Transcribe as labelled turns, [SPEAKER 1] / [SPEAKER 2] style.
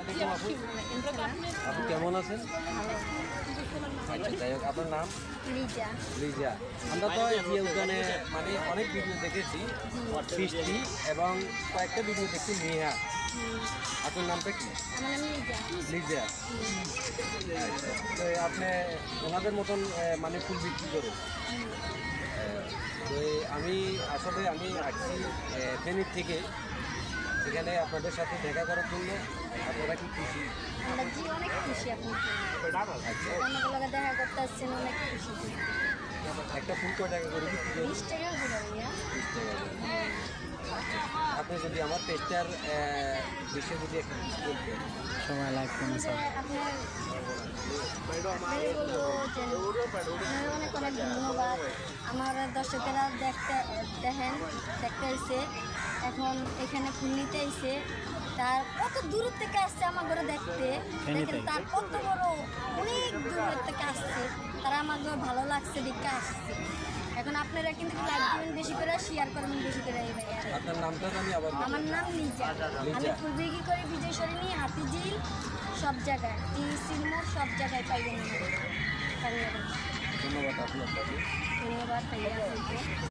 [SPEAKER 1] আপনি কেমন আছেন? আচ্ছা, যাই হোক, আপনার নাম?
[SPEAKER 2] লিজা।
[SPEAKER 1] লিজা। আমরা তো এই উদ্যানে মানে অনেক ভিডিও দেখেছি, বৃষ্টি এবং কয়েকটা ভিডিও দেখছি নেহা। আপনার নামটা কি?
[SPEAKER 2] আমার নাম লিজা।
[SPEAKER 1] লিজা। আচ্ছা, তো আপনি ওনাদের মতন মানে ফুল বিক্রি করেন? তো আমি আসলে আসছি ফেনীর থেকে এখানে আপনাদের সাথে দেখা করার জন্য। আপনারা কি খুশি?
[SPEAKER 2] আমরা জি অনেক খুশি আপনি
[SPEAKER 1] আচ্ছা,
[SPEAKER 2] আমাদের লগে দেখা করতে আসছেন, অনেক খুশি।
[SPEAKER 1] একটা ফুল কয় টাকা করে বিক্রি করেন?
[SPEAKER 2] 20 টাকা করে ভাইয়া।
[SPEAKER 1] 20 টাকা করে। আপনি যদি আমার পেজটার বিষয়ে যদি একটু কিছু বলতেন।
[SPEAKER 3] সময় লাগবে না
[SPEAKER 2] যে
[SPEAKER 3] স্যার।
[SPEAKER 2] আপনার বলবো যে আপনার অনেক অনেক ধন্যবাদ। আমার দর্শকেরা দেখতে এসে এখন এখানে ফুল নিতে এসে তার কত দূর থেকে আসছে আমার ঘরে দেখতে। দেখেন তার কত বড় অনেক দূর থেকে আসছে, তারা আমার ঘর ভালো লাগছে দেখতে আসছে। এখন আপনারা কিন্তু লাইক দিবেন বেশি করে, শেয়ার করবেন বেশি করে। এই ভাইয়া
[SPEAKER 1] আপনার নামটা জানি আবার বলুন।
[SPEAKER 2] আমার নাম লিজা। আমি ফুল বিক্রি করি বিজয় সরণি, হাতিঝিল, সব জায়গায়, সিলমোড়, সব জায়গায় পাইবেন।
[SPEAKER 1] ধন্যবাদ আপনার।
[SPEAKER 2] ধন্যবাদ ভাইয়া।